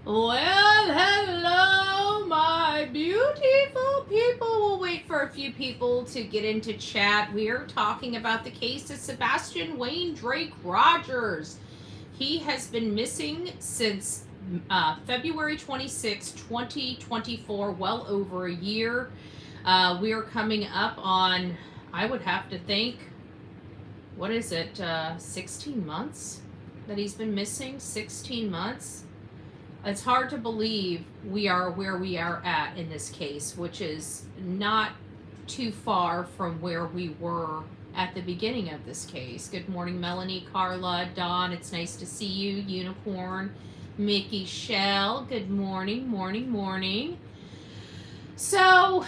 Well, hello, my beautiful people. We'll wait for a few people to get into chat. We are talking about the case of Sebastian Wayne Drake Rogers. He has been missing since February 26, 2024, well over a year. We are coming up on, I would have to think, what is it, 16 months that he's been missing? 16 months? It's hard to believe we are where we are at in this case, which is not too far from where we were at the beginning of this case. Good morning, Melanie, Carla, Dawn. It's nice to see you. Unicorn, Mickey, Shell. Good morning, morning. So,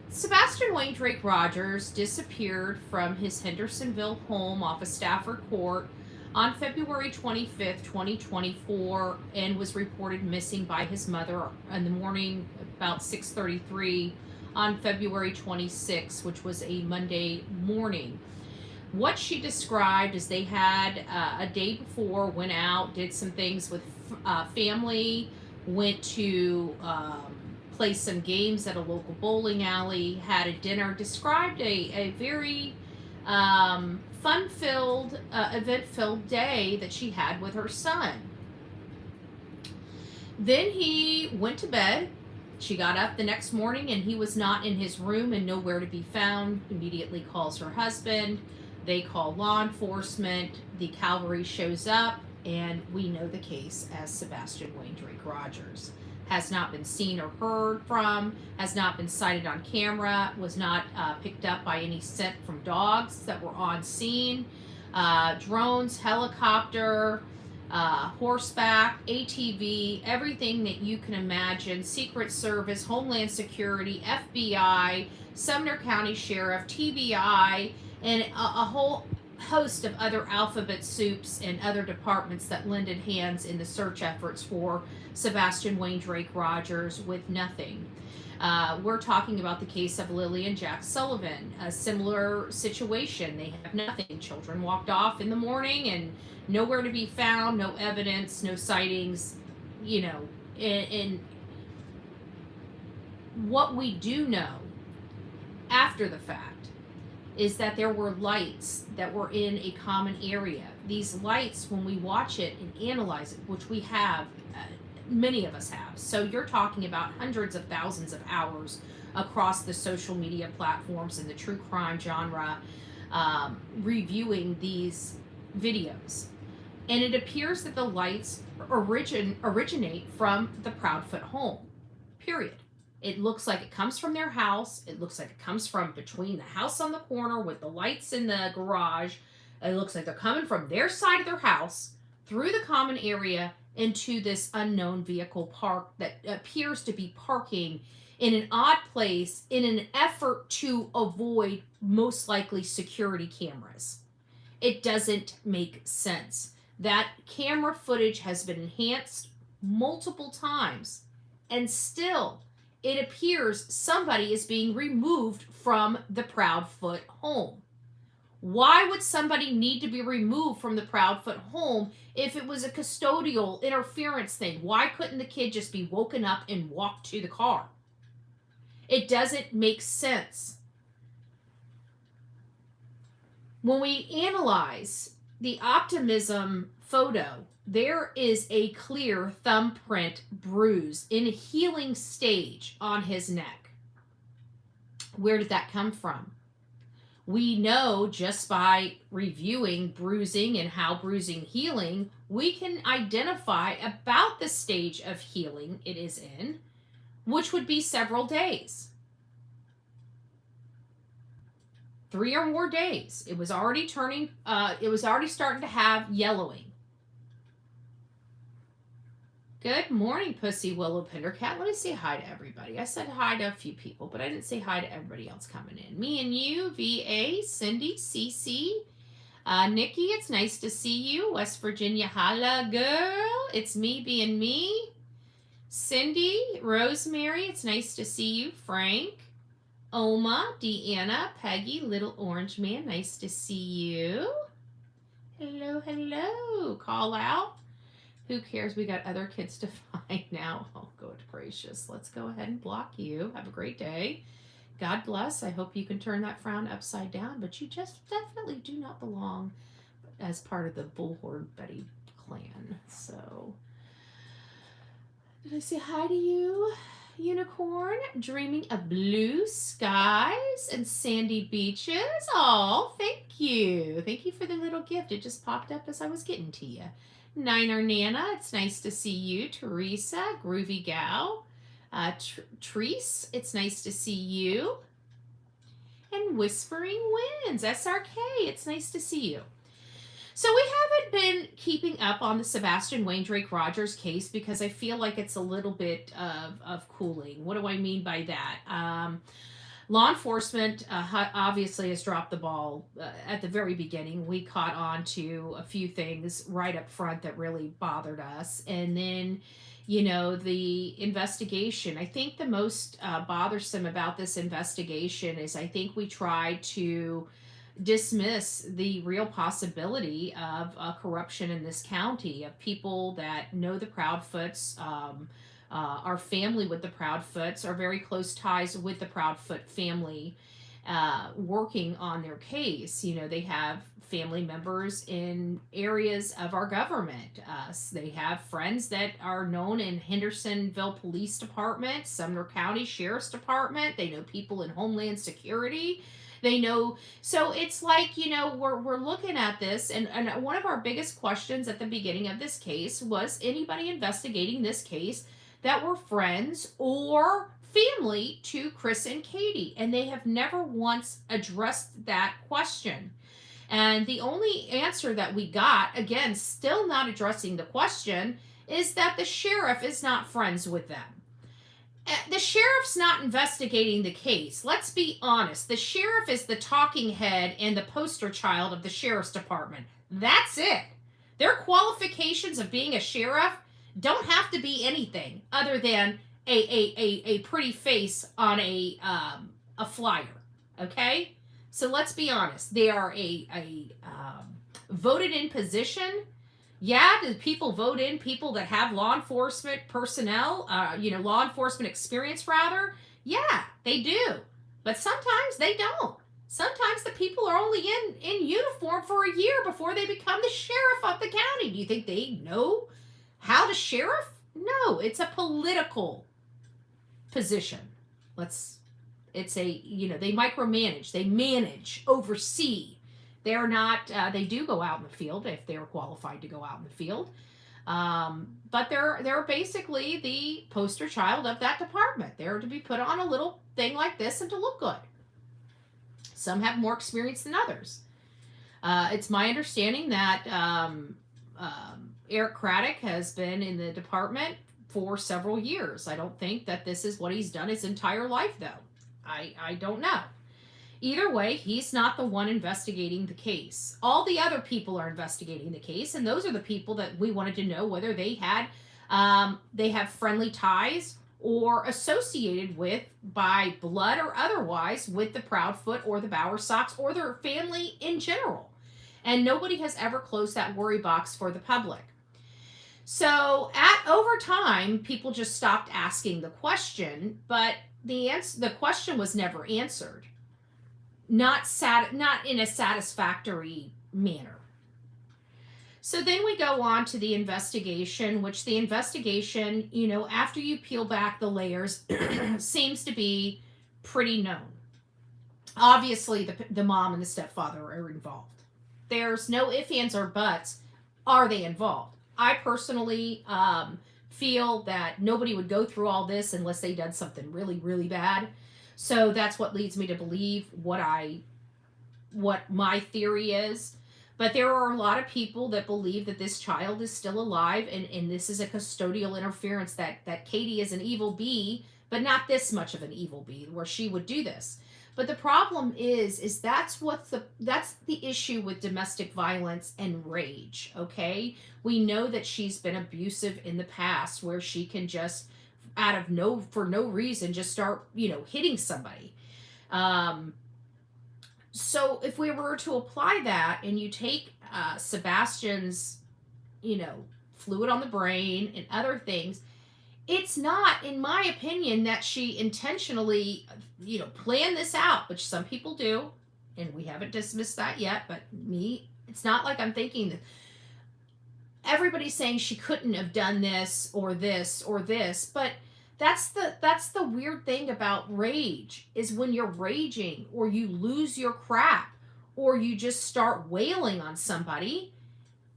Sebastian Wayne Drake Rogers disappeared from his Hendersonville home off of Stafford Court on February 25th, 2024, and was reported missing by his mother in the morning about 6:33 on February 26th, which was a Monday morning. What she described is they had a day before, went out, did some things with family, went to play some games at a local bowling alley, had a dinner, described a very fun-filled, event-filled day that she had with her son. Then he went to bed. She got up the next morning and he was not in his room and nowhere to be found. Immediately calls her husband. They call law enforcement. The cavalry shows up, and we know the case as Sebastian Wayne Drake Rogers. Has not been seen or heard from, has not been sighted on camera, was not picked up by any scent from dogs that were on scene. Drones, helicopter, horseback, ATV, everything that you can imagine, Secret Service, Homeland Security, FBI, Sumner County Sheriff, TBI, and a whole host of other alphabet soups and other departments that lended hands in the search efforts for Sebastian Wayne Drake Rogers with nothing. We're talking about the case of Lily and Jack Sullivan, a similar situation. They have nothing. Children walked off in the morning and nowhere to be found, no evidence, no sightings, and what we do know after the fact is that there were lights that were in a common area. These lights, when we watch it and analyze it, which we have, many of us have, so you're talking about hundreds of thousands of hours across the social media platforms and the true crime genre, reviewing these videos. And it appears that the lights originate from the Proudfoot home, period. It looks like it comes from their house. It looks like it comes from between the house on the corner with the lights in the garage. It looks like they're coming from their side of their house through the common area into this unknown vehicle park that appears to be parking in an odd place in an effort to avoid most likely security cameras. It doesn't make sense. That camera footage has been enhanced multiple times, and still it appears somebody is being removed from the Proudfoot home. Why would somebody need to be removed from the Proudfoot home if it was a custodial interference thing? Why couldn't the kid just be woken up and walk to the car? It doesn't make sense. When we analyze the optimism photo, there is a clear thumbprint bruise in a healing stage on his neck. Where did that come from? We know just by reviewing bruising and how bruising healing, we can identify about the stage of healing it is in, which would be several days. 3 or more days. It was already starting to have yellowing. Good morning, Pussy Willow Pendercat. Let me say hi to everybody. I said hi to a few people, but I didn't say hi to everybody else coming in. Me and you, VA, Cindy, Cece, Nikki, it's nice to see you. West Virginia, holla, girl. It's me being me. Cindy, Rosemary, it's nice to see you. Frank, Oma, Deanna, Peggy, Little Orange Man, nice to see you. Hello, hello. Call out. Who cares? We got other kids to find now. Oh, good gracious. Let's go ahead and block you. Have a great day. God bless. I hope you can turn that frown upside down, but you just definitely do not belong as part of the Bullhorn Betty clan. So, did I say hi to you, Unicorn? Dreaming of blue skies and sandy beaches. Oh, thank you. Thank you for the little gift. It just popped up as I was getting to you. Niner Nana, it's nice to see you. Teresa, Groovy Gal. Treese, it's nice to see you. And Whispering Winds, SRK, it's nice to see you. So we haven't been keeping up on the Sebastian Wayne Drake Rogers case because I feel like it's a little bit of cooling. What do I mean by that? Law enforcement obviously has dropped the ball at the very beginning. We caught on to a few things right up front that really bothered us. And then, the investigation. I think the most bothersome about this investigation is I think we tried to dismiss the real possibility of corruption in this county, of people that know the Proudfoots, are family with the Proudfoots, are very close ties with the Proudfoot family, working on their case. They have family members in areas of our government. They have friends that are known in Hendersonville Police Department, Sumner County Sheriff's Department. They know people in Homeland Security. They know, so it's like, we're looking at this, and one of our biggest questions at the beginning of this case was anybody investigating this case that were friends or family to Chris and Katie, and they have never once addressed that question. And the only answer that we got, again, still not addressing the question, is that the sheriff is not friends with them. The sheriff's not investigating the case. Let's be honest. The sheriff is the talking head and the poster child of the sheriff's department. That's it. Their qualifications of being a sheriff don't have to be anything other than a pretty face on a flyer. Okay? So let's be honest. They are a voted in position. Yeah, do people vote in people that have law enforcement personnel, law enforcement experience rather? Yeah, they do. But sometimes they don't. Sometimes the people are only in uniform for a year before they become the sheriff of the county. Do you think they know how to sheriff? No, it's a political position. They micromanage, they manage, oversee. They're not, they do go out in the field if they're qualified to go out in the field. But they're basically the poster child of that department. They're to be put on a little thing like this and to look good. Some have more experience than others. It's my understanding that Eric Craddock has been in the department for several years. I don't think that this is what he's done his entire life, though. I don't know. Either way, he's not the one investigating the case. All the other people are investigating the case, and those are the people that we wanted to know whether they have friendly ties or associated with, by blood or otherwise, with the Proudfoot or the Bowersox or their family in general. And nobody has ever closed that worry box for the public. So over time, people just stopped asking the question, but the question was never answered. Not in a satisfactory manner. So then we go on to the investigation, which the investigation, after you peel back the layers, seems to be pretty known. Obviously, the mom and the stepfather are involved. There's no ifs, ands, or buts. Are they involved? I personally feel that nobody would go through all this unless they done something really, really bad. So that's what leads me to believe what my theory is. But there are a lot of people that believe that this child is still alive, and this is a custodial interference, that Katie is an evil bee, but not this much of an evil bee where she would do this. But the problem is that's the issue with domestic violence and rage, okay? We know that she's been abusive in the past, where she can just for no reason just start hitting somebody. So if we were to apply that, and you take Sebastian's fluid on the brain and other things. It's not, in my opinion, that she intentionally, planned this out, which some people do, and we haven't dismissed that yet. But me, it's not like I'm thinking that everybody's saying she couldn't have done this or this or this. But that's the weird thing about rage, is when you're raging or you lose your crap or you just start wailing on somebody,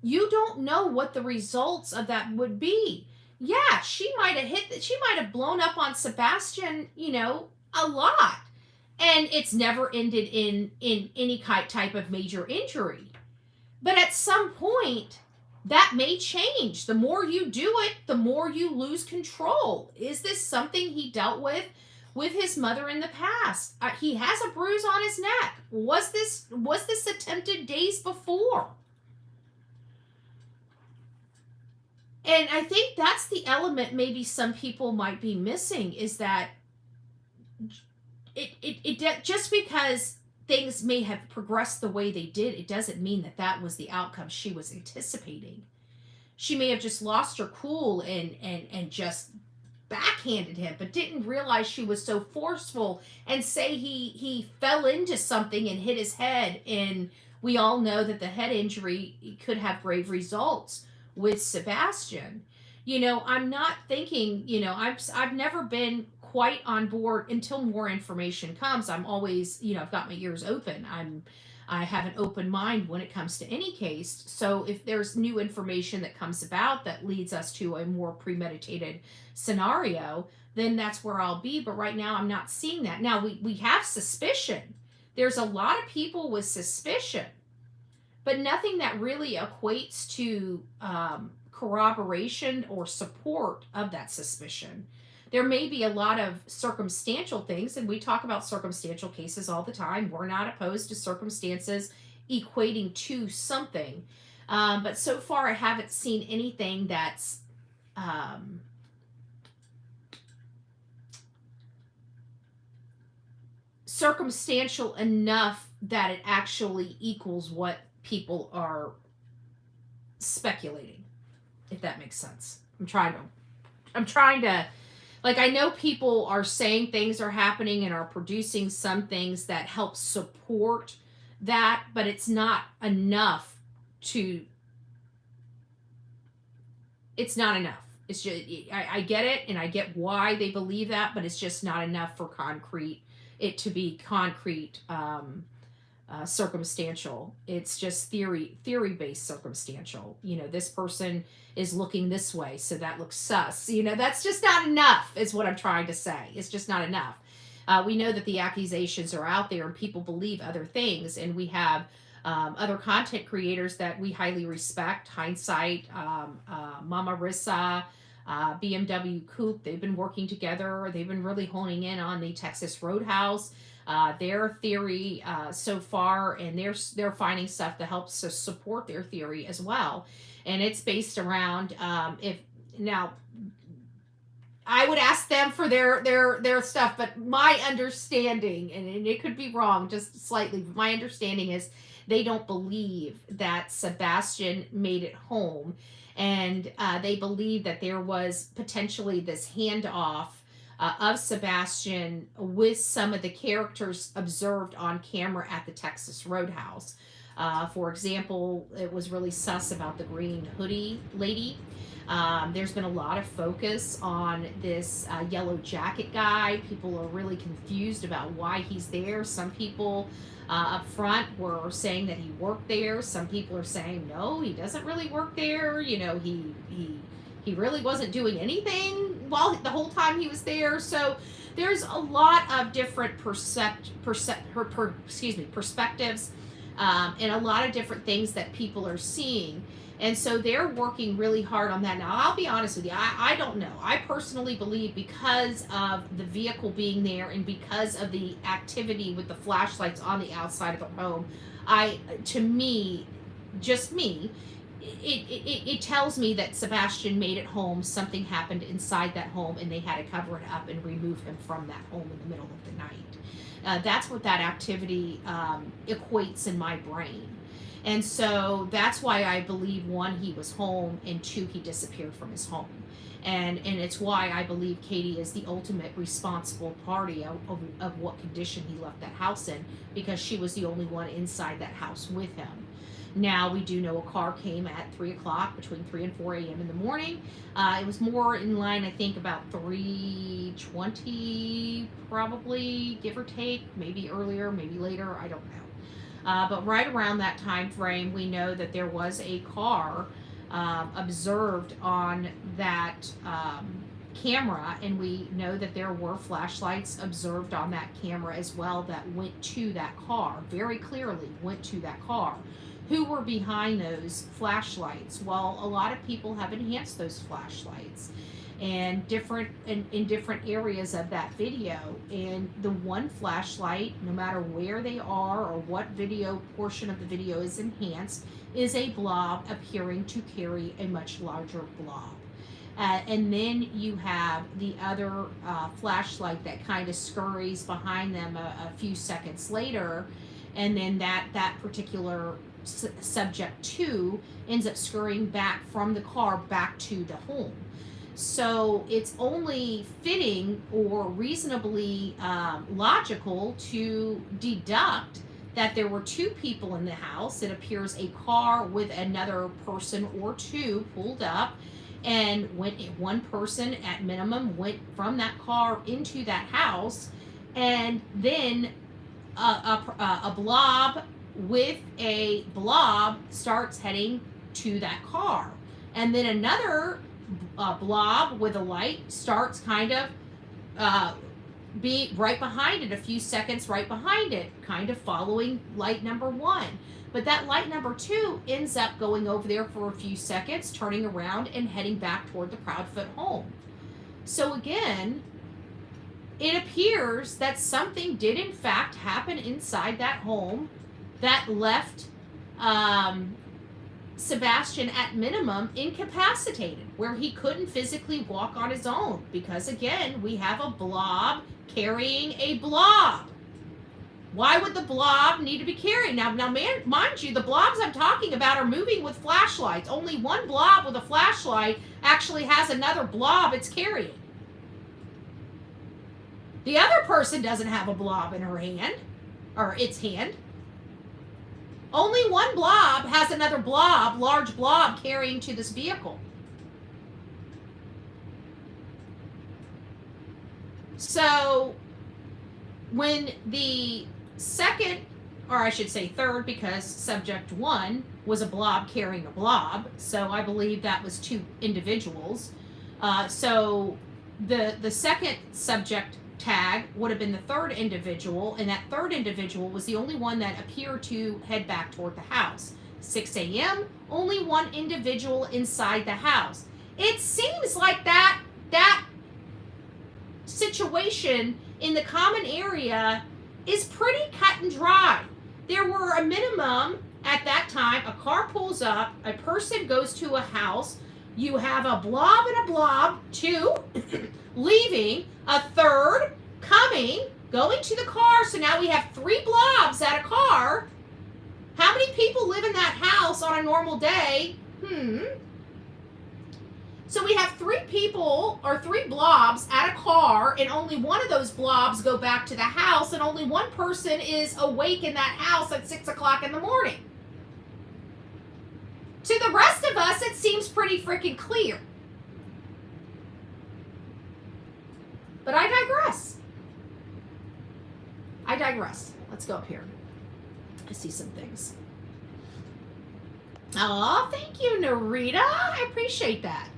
you don't know what the results of that would be. Yeah, she might have blown up on Sebastian, a lot. And it's never ended in any type of major injury. But at some point, that may change. The more you do it, the more you lose control. Is this something he dealt with his mother in the past? He has a bruise on his neck. Was this attempted days before? And I think that's the element maybe some people might be missing, is that it just because things may have progressed the way they did, it doesn't mean that was the outcome she was anticipating. She may have just lost her cool and just backhanded him, but didn't realize she was so forceful, and say he fell into something and hit his head. And we all know that the head injury could have grave results with Sebastian. I'm not thinking, I've never been quite on board until more information comes. I'm always, I've got my ears open. I have an open mind when it comes to any case. So if there's new information that comes about that leads us to a more premeditated scenario, then that's where I'll be. But right now I'm not seeing that. Now we have suspicion. There's a lot of people with suspicion, but nothing that really equates to corroboration or support of that suspicion. There may be a lot of circumstantial things, and we talk about circumstantial cases all the time. We're not opposed to circumstances equating to something. But so far I haven't seen anything that's circumstantial enough that it actually equals what people are speculating, if that makes sense. I'm trying to, like, I know people are saying things are happening and are producing some things that help support that, but it's not enough it's not enough. It's just, I get it, and I get why they believe that, but it's just not enough for it to be concrete, circumstantial. It's just theory-based circumstantial. This person is looking this way, so that looks sus. That's just not enough, is what I'm trying to say. It's just not enough. We know that the accusations are out there and people believe other things, and we have other content creators that we highly respect. Hindsight, Mama Rissa, BMW Coupe. They've been working together. They've been really honing in on the Texas Roadhouse. Their theory so far, and they're finding stuff that helps to support their theory as well. And it's based around now I would ask them for their stuff, but my understanding, and it could be wrong just slightly, but my understanding is they don't believe that Sebastian made it home, and they believe that there was potentially this handoff of Sebastian with some of the characters observed on camera at the Texas Roadhouse. For example, it was really sus about the green hoodie lady. There's been a lot of focus on this yellow jacket guy. People are really confused about why he's there. Some people up front were saying that he worked there. Some people are saying, no, he doesn't really work there. He really wasn't doing anything the whole time he was there. So there's a lot of different perspectives, and a lot of different things that people are seeing. And so they're working really hard on that. Now, I'll be honest with you. I don't know. I personally believe, because of the vehicle being there and because of the activity with the flashlights on the outside of the home, it tells me that Sebastian made it home. Something happened inside that home, and they had to cover it up and remove him from that home in the middle of the night. That's what that activity equates in my brain. And so that's why I believe, one, he was home, and two, he disappeared from his home. And it's why I believe Katie is the ultimate responsible party of what condition he left that house in, because she was the only one inside that house with him. Now, we do know a car came at 3 o'clock, between 3 and 4 a.m. in the morning. It was more in line, I think, about 3:20, probably, give or take, maybe earlier, maybe later, I don't know. But right around that time frame, we know that there was a car observed on that camera, and we know that there were flashlights observed on that camera as well that went to that car, very clearly went to that car. Who were behind those flashlights? Well, a lot of people have enhanced those flashlights and in different areas of that video. And the one flashlight, no matter where they are or what video portion of the video is enhanced, is a blob appearing to carry a much larger blob. And then you have the other flashlight that kind of scurries behind them a few seconds later, and then that particular subject 2 ends up scurrying back from the car back to the home. So it's only fitting or reasonably logical to deduct that there were 2 people in the house. It appears a car with another person or 2 pulled up, and one person at minimum went from that car into that house, and then a blob with a blob starts heading to that car, and then another blob with a light starts kind of be right behind it, a few seconds right behind it, kind of following light number 1. But that light number 2 ends up going over there for a few seconds, turning around and heading back toward the Proudfoot home. So again, it appears that something did in fact happen inside that home that left Sebastian at minimum incapacitated, where he couldn't physically walk on his own, because again, we have a blob carrying a blob. Why would the blob need to be carried? Now, mind you, the blobs I'm talking about are moving with flashlights. Only one blob with a flashlight actually has another blob it's carrying. The other person doesn't have a blob in her hand, or its hand. Only one blob has another blob, large blob, carrying to this vehicle. So when the second, or I should say third, because subject 1 was a blob carrying a blob, so I believe that was 2 individuals. So the second subject tag would have been the third individual, and that third individual was the only one that appeared to head back toward the house. 6 a.m., only one individual inside the house. It seems like that situation in the common area is pretty cut and dry. There were a minimum at that time. A car pulls up, a person goes to a house, you have a blob and a blob, 2 leaving, a third coming, going to the car. So now we have 3 blobs at a car. How many people live in that house on a normal day? So we have 3 people, or 3 blobs at a car, and only one of those blobs go back to the house, and only one person is awake in that house at 6 o'clock in the morning. To the rest of us, it seems pretty freaking clear. But I digress. Let's go up here. I see some things. Oh, thank you, Narita. I appreciate that.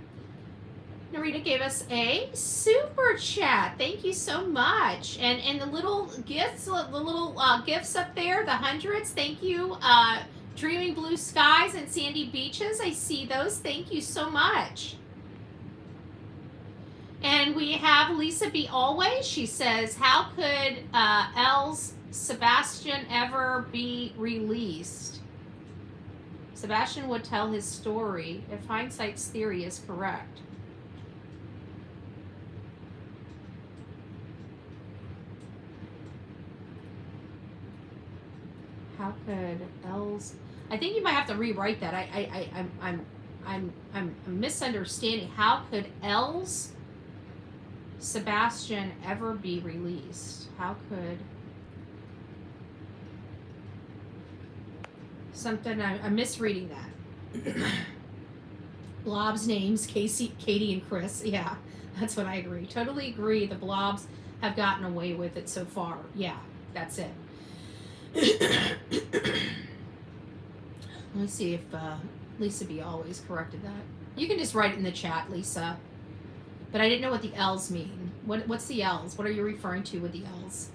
Narita gave us a super chat. Thank you so much. And the little gifts, gifts up there, the hundreds. Thank you. Dreaming blue skies and sandy beaches. I see those. Thank you so much. And we have Lisa B. Always. She says, how could L's Sebastian ever be released? Sebastian would tell his story if hindsight's theory is correct. How could L's... I think you might have to rewrite that. I'm misunderstanding. How could L's Sebastian ever be released? How could something? I'm misreading that. Blob's names, Casey, Katie, and Chris. Yeah, that's what I agree. Totally agree. The Blobs have gotten away with it so far. Yeah, that's it. Let me see if Lisa B always corrected that. You can just write it in the chat, Lisa. But I didn't know what the L's mean. What's the L's? What are you referring to with the L's?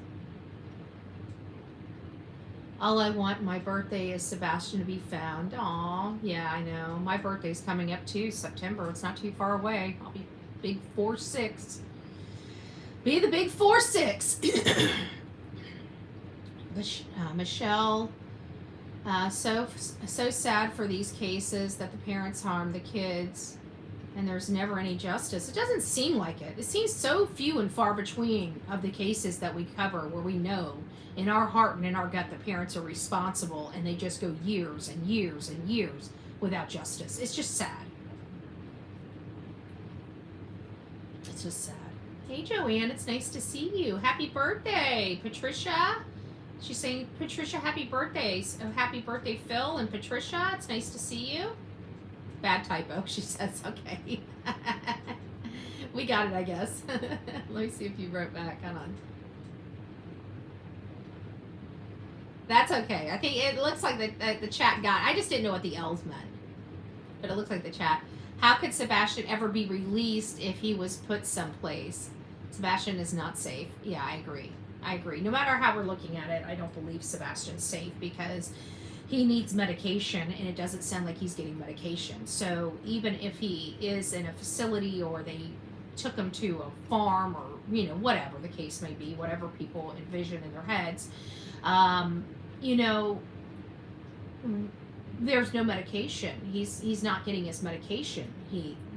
All I want my birthday is Sebastian to be found. Aw, yeah, I know. My birthday's coming up too, September. It's not too far away. I'll be big 4-6. Be the big 4-6. Michelle, so sad for these cases that the parents harm the kids and there's never any justice. It doesn't seem like it. It seems so few and far between of the cases that we cover where we know in our heart and in our gut the parents are responsible and they just go years and years and years without justice. It's just sad. It's just sad. Hey Joanne, it's nice to see you. Happy birthday, Patricia. She's saying, Patricia, happy birthdays. Oh, happy birthday, Phil and Patricia. It's nice to see you. Bad typo, she says. Okay. We got it, I guess. Let me see if you wrote back. Hold on. That's okay. I think it looks like the chat got it. I just didn't know what the L's meant. But it looks like the chat. How could Sebastian ever be released if he was put someplace? Sebastian is not safe. Yeah, I agree. I agree. No matter how we're looking at it, I don't believe Sebastian's safe because he needs medication and it doesn't sound like he's getting medication. So even if he is in a facility or they took him to a farm or, you know, whatever the case may be, whatever people envision in their heads, you know, there's no medication. He's not getting his medication.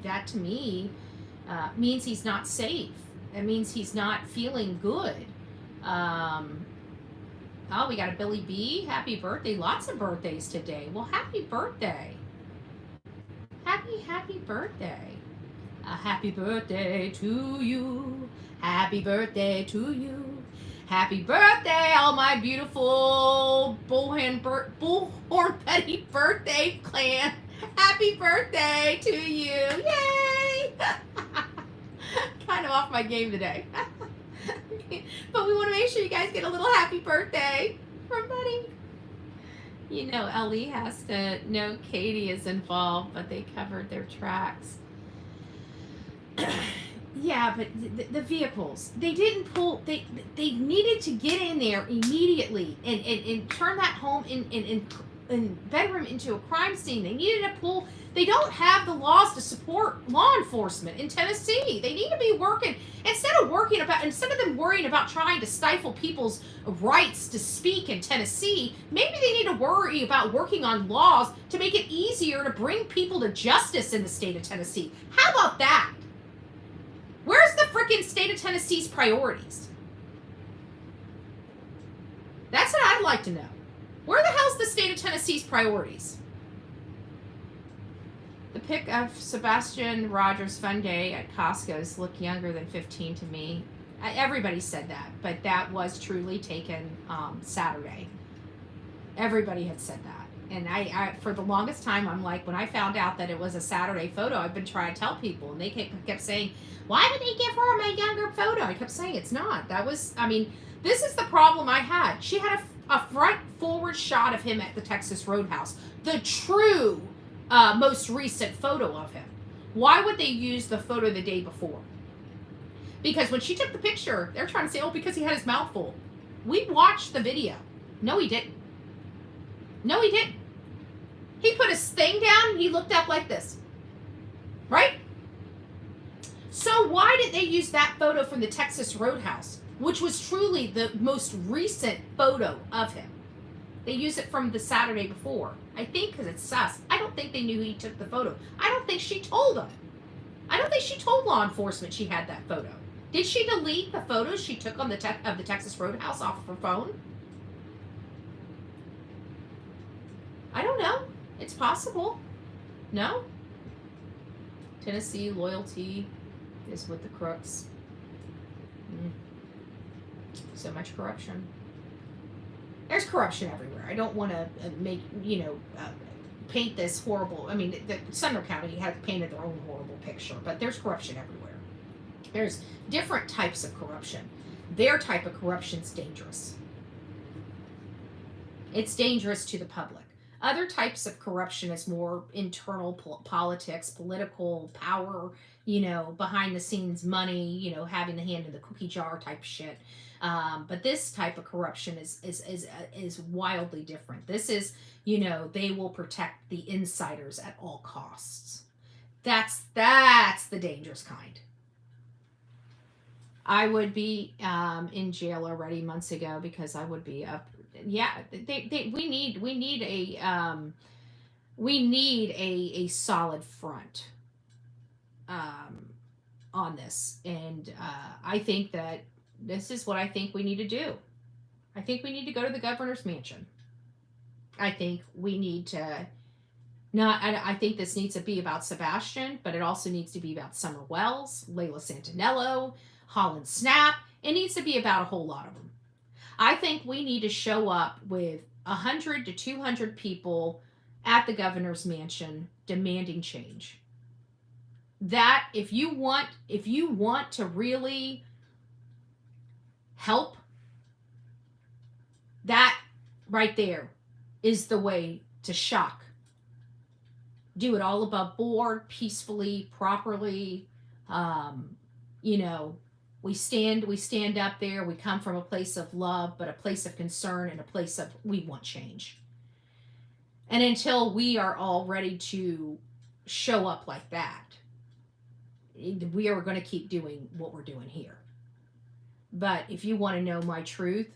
That to me means he's not safe. It means he's not feeling good. Oh, we got a Billy B. Happy birthday. Lots of birthdays today. Well, happy birthday. Happy birthday. Happy birthday to you. Happy birthday to you. Happy birthday, all my beautiful Bullhorn Betty birthday clan. Happy birthday to you. Yay! Kind of off my game today. But we want to make sure you guys get a little happy birthday from Buddy. You know, Ellie has to know Katie is involved, but they covered their tracks. Yeah, but the vehicles, they didn't pull, they needed to get in there immediately and turn that home and bedroom into a crime scene. They needed to pull, they don't have the laws to support law enforcement in Tennessee. They need to be working, instead of them worrying about trying to stifle people's rights to speak in Tennessee, maybe they need to worry about working on laws to make it easier to bring people to justice in the state of Tennessee. How about that? Where's the freaking state of Tennessee's priorities? That's what I'd like to know. Where the hell's the state of Tennessee's priorities? The pic of Sebastian Rogers' fun day at Costco's look younger than 15 to me. Everybody said that, but that was truly taken Saturday. Everybody had said that. And I, for the longest time, I'm like, when I found out that it was a Saturday photo, I've been trying to tell people, and they kept saying, why would they give her a younger photo? I kept saying, it's not. That was, I mean, this is the problem I had. She had a front forward shot of him at the Texas Roadhouse. The true most recent photo of him. Why would they use the photo the day before? Because when she took the picture, they're trying to say, oh, because he had his mouth full. We watched the video. No, he didn't. No, he didn't. He put his thing down and he looked up like this. Right? So why did they use that photo from the Texas Roadhouse, which was truly the most recent photo of him? They use it from the Saturday before. I think because it's sus. I don't think they knew he took the photo. I don't think she told them. I don't think she told law enforcement she had that photo. Did she delete the photos she took on the Texas Roadhouse off of her phone? I don't know. possible. No? Tennessee loyalty is with the crooks. So much corruption. There's corruption everywhere. I don't want to make, paint this horrible. I mean, the Sumner County has painted their own horrible picture, but there's corruption everywhere. There's different types of corruption. Their type of corruption is dangerous. It's dangerous to the public. Other types of corruption is more internal politics, political power, behind the scenes money, having the hand in the cookie jar type shit. But this type of corruption is wildly different. This is, they will protect the insiders at all costs. That's the dangerous kind. I would be in jail already months ago because I would be up. Yeah, we need a solid front on this, and I think that this is what I think we need to do. I think we need to go to the governor's mansion. I think we need to I think this needs to be about Sebastian, but it also needs to be about Summer Wells, Layla Santinello, Holland Snap. It needs to be about a whole lot of them. I think we need to show up with 100 to 200 people at the governor's mansion demanding change. That if you want to really help, that right there is the way to shock. Do it all above board, peacefully, properly. We stand up there. We come from a place of love, but a place of concern and a place of we want change. And until we are all ready to show up like that, we are going to keep doing what we're doing here. But if you want to know my truth,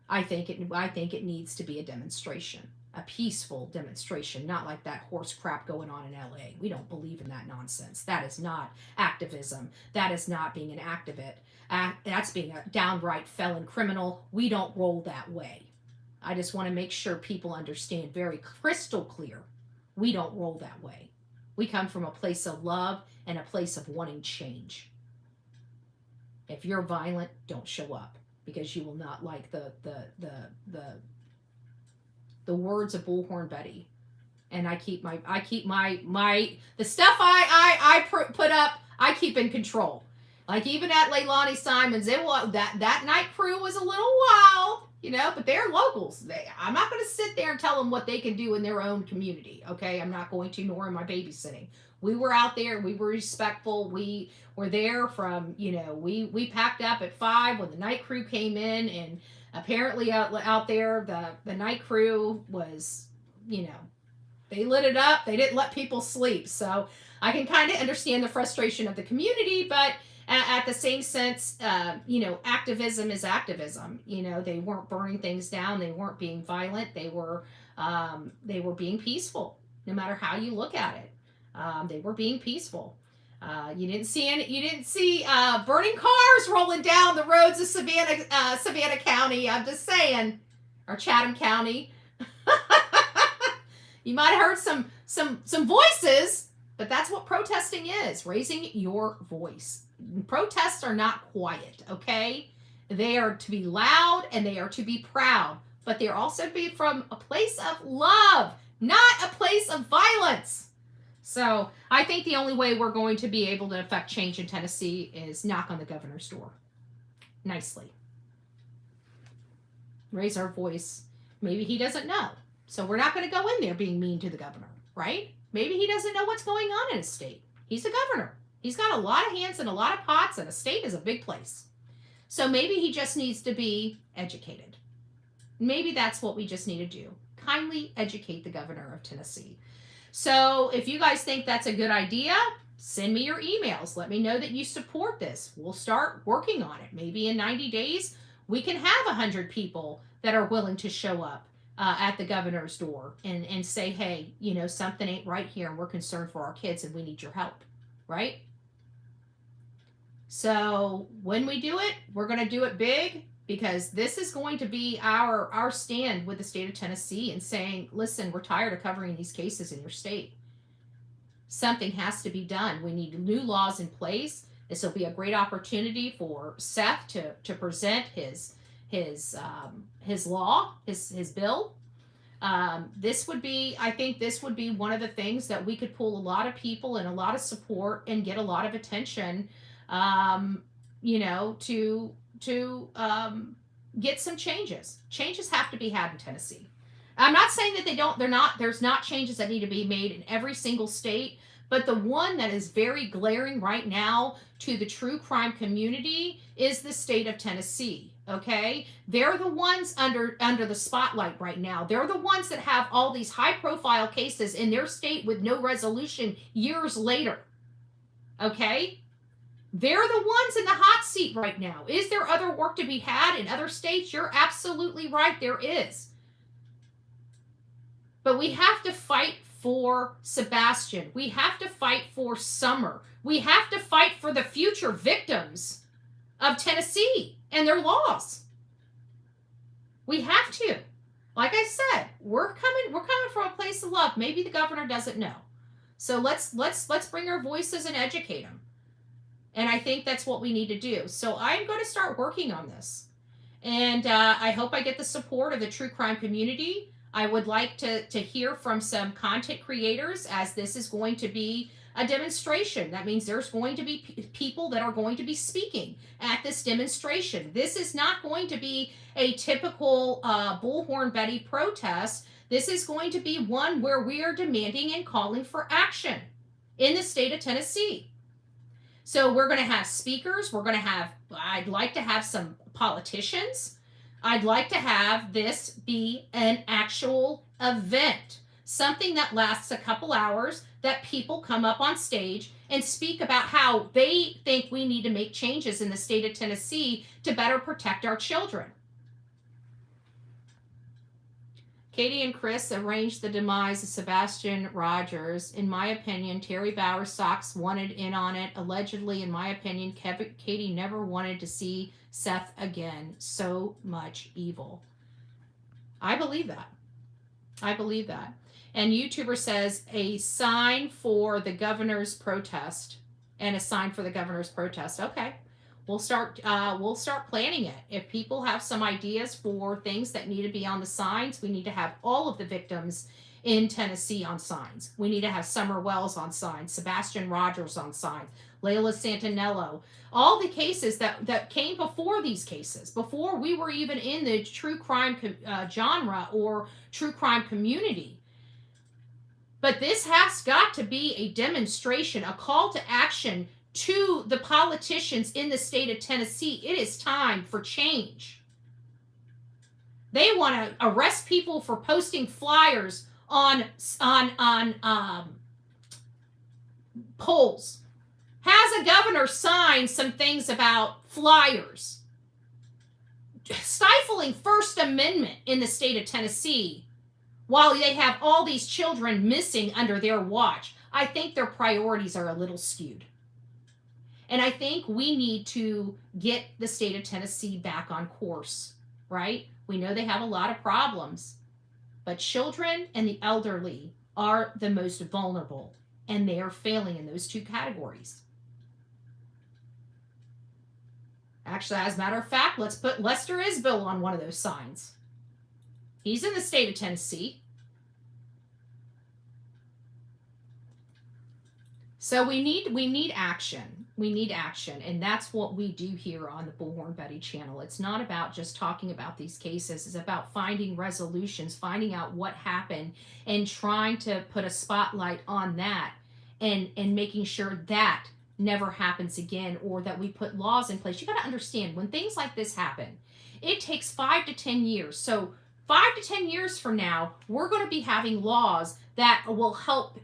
I think it needs to be a demonstration, a peaceful demonstration, not like that horse crap going on in LA. We don't believe in that nonsense. That is not activism. That is not being an activist. That's being a downright felon criminal. We don't roll that way. I just want to make sure people understand very crystal clear. We don't roll that way. We come from a place of love and a place of wanting change. If you're violent, don't show up because you will not like the words of Bullhorn Betty. And I keep my the stuff I put up, I keep in control. Like even at Leilani Simon's, that night crew was a little wild, but they're locals. I'm not going to sit there and tell them what they can do in their own community. Okay, I'm not going to, nor am I babysitting. We were out there. We were respectful. We were there from, we packed up at 5 when the night crew came in, and apparently out there, the night crew was, they lit it up. They didn't let people sleep. So I can kind of understand the frustration of the community, but at the same sense, activism is activism. They weren't burning things down. They weren't being violent. They were being peaceful, no matter how you look at it. They were being peaceful. You didn't see burning cars rolling down the roads of Savannah County. I'm just saying, or Chatham County. You might have heard some voices, but that's what protesting is: raising your voice. Protests are not quiet, okay? They are to be loud and they are to be proud, but they're also to be from a place of love, not a place of violence. So I think the only way we're going to be able to affect change in Tennessee is knock on the governor's door nicely. Raise our voice. Maybe he doesn't know. So we're not going to go in there being mean to the governor, right? Maybe he doesn't know what's going on in his state. He's a governor. He's got a lot of hands and a lot of pots, and a state is a big place. So maybe he just needs to be educated. Maybe that's what we just need to do. Kindly educate the governor of Tennessee. So if you guys think that's a good idea, send me your emails. Let me know that you support this. We'll start working on it. Maybe in 90 days, we can have 100 people that are willing to show up at the governor's door and say, hey, something ain't right here and we're concerned for our kids and we need your help, right? So when we do it, we're going to do it big because this is going to be our stand with the state of Tennessee and saying, listen, we're tired of covering these cases in your state. Something has to be done. We need new laws in place. This will be a great opportunity for Seth to present his law, his bill. This would be, I think this would be one of the things that we could pull a lot of people and a lot of support and get a lot of attention, to get some changes. Changes have to be had in Tennessee. I'm not saying that there's not changes that need to be made in every single state, but the one that is very glaring right now to the true crime community is the state of Tennessee. Okay, they're the ones under the spotlight right now. They're the ones that have all these high profile cases in their state with no resolution years later. Okay, they're the ones in the hot seat right now. Is there other work to be had in other states? You're absolutely right, there is. But we have to fight for Sebastian. We have to fight for Sumner. We have to fight for the future victims of Tennessee and their laws. We have to. Like I said, we're coming from a place of love. Maybe the governor doesn't know. So let's bring our voices and educate them. And I think that's what we need to do. So I'm going to start working on this. And I hope I get the support of the true crime community. I would like to hear from some content creators, as this is going to be a demonstration. That means there's going to be people that are going to be speaking at this demonstration. This is not going to be a typical Bullhorn Betty protest. This is going to be one where we are demanding and calling for action in the state of Tennessee. So we're going to have speakers. I'd like to have some politicians. I'd like to have this be an actual event, something that lasts a couple hours, that people come up on stage and speak about how they think we need to make changes in the state of Tennessee to better protect our children. Katie and Chris arranged the demise of Sebastian Rogers. In my opinion, Terry Bowersox wanted in on it. Allegedly, in my opinion, Katie never wanted to see Seth again. So much evil. I believe that. And YouTuber says a sign for the governor's protest and a sign for the governor's protest. Okay. We'll start planning it. If people have some ideas for things that need to be on the signs, we need to have all of the victims in Tennessee on signs. We need to have Summer Wells on signs, Sebastian Rogers on signs, Layla Santinello, all the cases that came before these cases, before we were even in the true crime genre or true crime community. But this has got to be a demonstration, a call to action to the politicians in the state of Tennessee. It is time for change. They want to arrest people for posting flyers on polls. Has a governor signed some things about flyers? Stifling First Amendment in the state of Tennessee while they have all these children missing under their watch. I think their priorities are a little skewed. And I think we need to get the state of Tennessee back on course, right? We know they have a lot of problems, but children and the elderly are the most vulnerable, and they are failing in those two categories. Actually, as a matter of fact, let's put Lester Isbell on one of those signs. He's in the state of Tennessee. So we need action. We need action, and that's what we do here on the Bullhorn Betty channel. It's not about just talking about these cases. It's about finding resolutions, finding out what happened, and trying to put a spotlight on that, and making sure that never happens again, or that we put laws in place. You got to understand, when things like this happen, it takes 5 to 10 years. So 5 to 10 years from now, we're going to be having laws that will help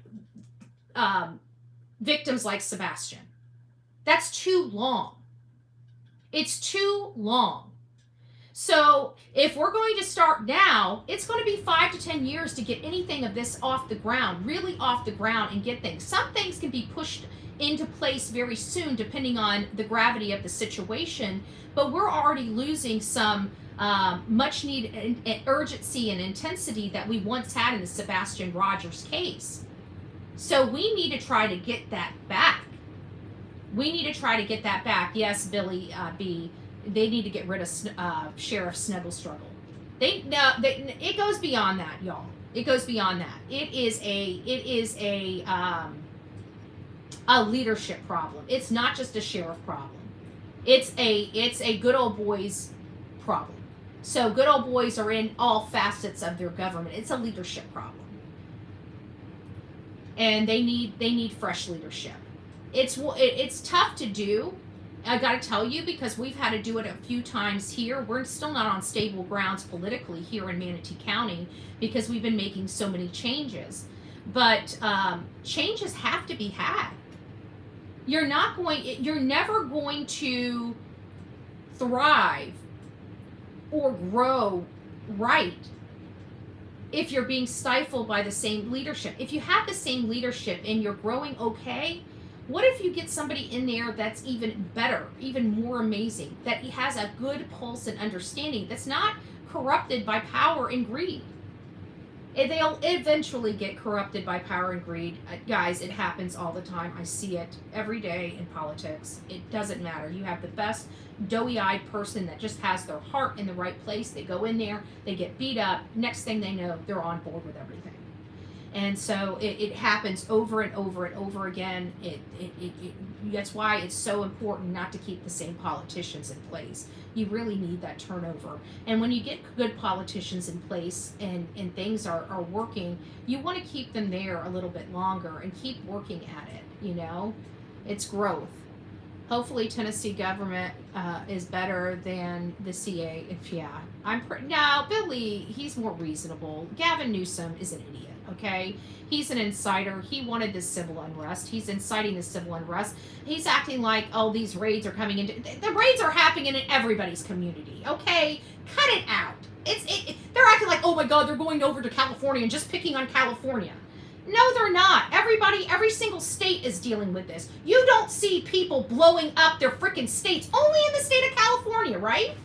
victims like Sebastian. That's too long. It's too long. So if we're going to start now, it's going to be 5 to 10 years to get anything of this off the ground, really off the ground, and get things. Some things can be pushed into place very soon, depending on the gravity of the situation. But we're already losing some much needed urgency and intensity that we once had in the Sebastian Rogers case. So we need to try to get that back. We need to try to get that back. Yes, Billy B. They need to get rid of Sheriff Snuggle Struggle. It goes beyond that, y'all. It goes beyond that. It is a leadership problem. It's not just a sheriff problem. It's a good old boys problem. So good old boys are in all facets of their government. It's a leadership problem. And they need fresh leadership. It's tough to do. I got to tell you, because we've had to do it a few times here. We're still not on stable grounds politically here in Manatee County because we've been making so many changes. But changes have to be had. You're never going to thrive or grow right if you're being stifled by the same leadership. If you have the same leadership and you're growing okay, what if you get somebody in there that's even better, even more amazing, that has a good pulse and understanding, that's not corrupted by power and greed? They'll eventually get corrupted by power and greed. Guys, it happens all the time. I see it every day in politics. It doesn't matter. You have the best doughy-eyed person that just has their heart in the right place. They go in there, they get beat up. Next thing they know, they're on board with everything. And so it happens over and over and over again. That's why it's so important not to keep the same politicians in place. You really need that turnover. And when you get good politicians in place and things are working, you want to keep them there a little bit longer and keep working at it, you know? It's growth. Hopefully Tennessee government is better than the CA. No, Billy, he's more reasonable. Gavin Newsom is an idiot. Okay, he's an insider. He wanted this civil unrest. He's inciting the civil unrest. He's acting like, oh, these raids are coming into the raids are happening in everybody's community. Okay, cut it out. They're acting like, oh my God, they're going over to California and just picking on California. No, they're not. Every single state is dealing with this. You don't see people blowing up their freaking states only in the state of California, right?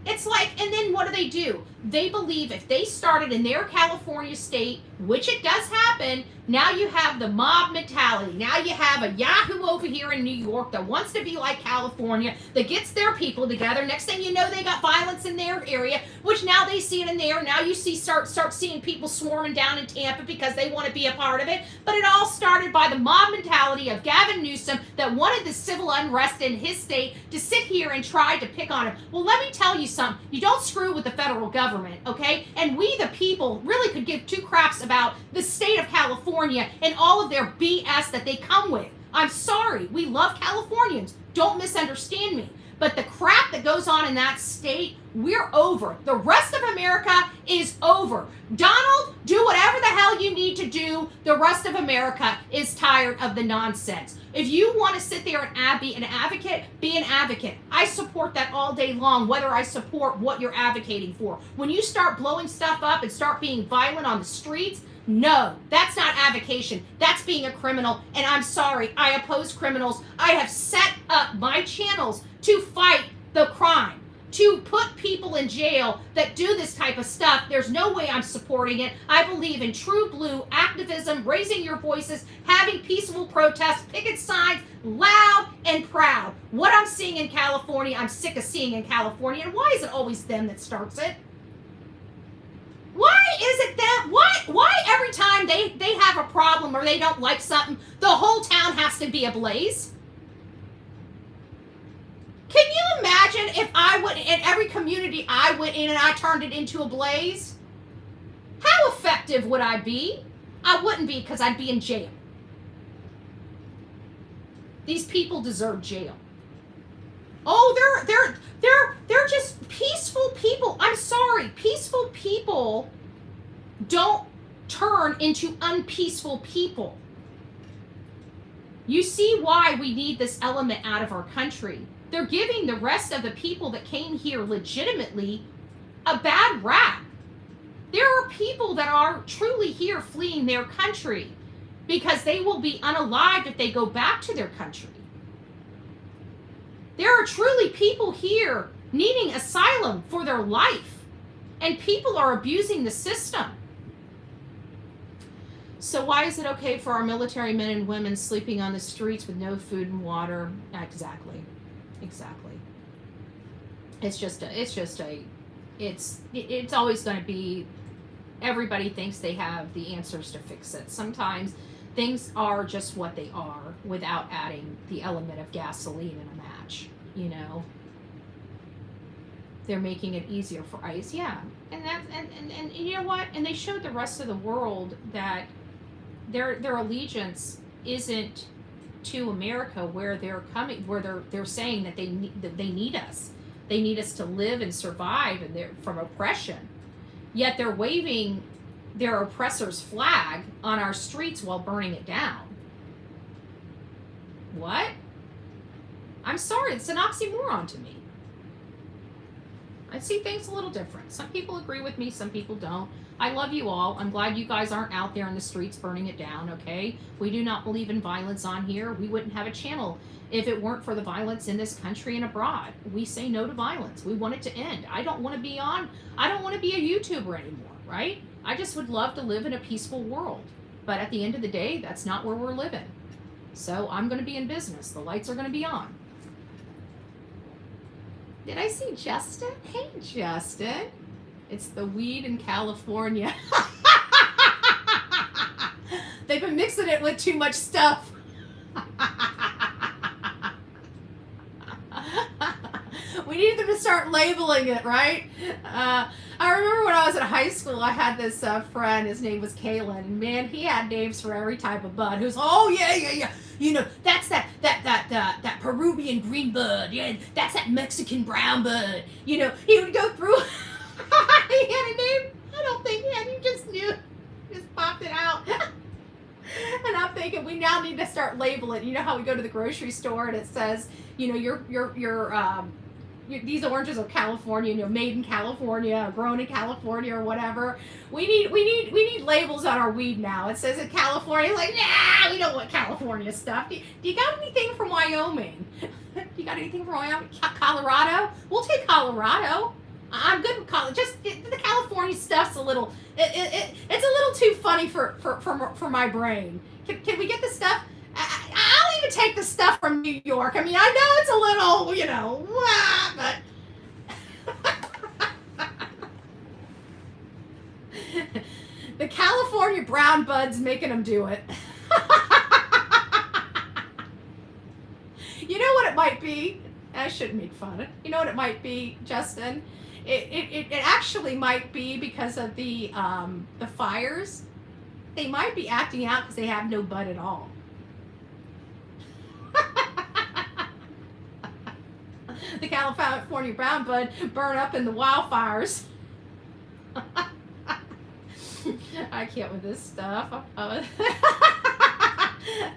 It's like, and then what do? They believe if they started in their California state, which it does happen, now you have the mob mentality. Now you have a Yahoo over here in New York that wants to be like California, that gets their people together. Next thing you know, they got violence in their area, which now they see it in there. Now you start seeing people swarming down in Tampa because they want to be a part of it. But it all started by the mob mentality of Gavin Newsom that wanted the civil unrest in his state to sit here and try to pick on him. Well, let me tell you something. You don't screw with the federal government, okay? And we, the people, really could give two craps about the state of California and all of their BS that they come with. I'm sorry. We love Californians. Don't misunderstand me. But the crap that goes on in that state, we're over. The rest of America is over. Donald, do whatever the hell you need to do. The rest of America is tired of the nonsense. If you want to sit there and be an advocate, be an advocate. I support that all day long, whether I support what you're advocating for. When you start blowing stuff up and start being violent on the streets, no, that's not avocation. That's being a criminal. And I'm sorry, I oppose criminals. I have set up my channels to fight the crime, to put people in jail that do this type of stuff. There's no way I'm supporting it. I believe in true blue activism, raising your voices, having peaceful protests, picket signs, loud and proud. What I'm seeing in California, I'm sick of seeing in California. And why is it always them that starts it? Why is it them? Why every time they have a problem or they don't like something, the whole town has to be ablaze? Can you imagine if I went in every community I went in and I turned it into a blaze? How effective would I be? I wouldn't be, because I'd be in jail. These people deserve jail. Oh, they're just peaceful people. I'm sorry, peaceful people don't turn into unpeaceful people. You see why we need this element out of our country. They're giving the rest of the people that came here legitimately a bad rap. There are people that are truly here fleeing their country. because they will be unalived if they go back to their country. There are truly people here needing asylum for their life, and people are abusing the system. So why is it okay for our military men and women sleeping on the streets with no food and water? Exactly. It's always going to be, everybody thinks they have the answers to fix it. Sometimes things are just what they are without adding the element of gasoline in a match, you know. They're making it easier for ICE, yeah. And that and you know what? And they showed the rest of the world that their allegiance isn't to America, where they're coming, where they're saying that they need us. They need us to live and survive, and they're from oppression. Yet they're waving their oppressor's flag on our streets while burning it down. What? I'm sorry, it's an oxymoron to me. I see things a little different. Some people agree with me, some people don't. I love you all. I'm glad you guys aren't out there in the streets burning it down, okay? We do not believe in violence on here. We wouldn't have a channel if it weren't for the violence in this country and abroad. We say no to violence. We want it to end. I don't want to be a YouTuber anymore, right? I just would love to live in a peaceful world. But at the end of the day, that's not where we're living. So I'm going to be in business. The lights are going to be on. Did I see Justin? Hey, Justin. It's the weed in California. They've been mixing it with too much stuff. We need them to start labeling it, right? I remember when I was in high school, I had this friend. His name was Kalen, and man, he had names for every type of bud. Who's yeah. You know, that's that Peruvian green bud. Yeah, that's that Mexican brown bud. You know, he would go through. He had a name. I don't think he had. You just knew. Just popped it out. And I'm thinking we now need to start labeling. You know how we go to the grocery store and it says, you know, these oranges are California, you know, made in California, or grown in California, or whatever. We need labels on our weed now. It says in California, like, nah, we don't want California stuff. Do you got anything from Wyoming? Do you got anything from Wyoming? Colorado? We'll take Colorado. I'm good with Colorado. Just the California stuff's a little. It's a little too funny for my brain. Can we get the stuff? I'll even take the stuff from New York. I mean, I know it's a little, you know, but the California brown bud's making them do it. You know what it might be? I shouldn't make fun of it. You know what it might be, Justin? It actually might be because of the fires. They might be acting out because they have no bud at all. The California brown bud burn up in the wildfires. I can't with this stuff.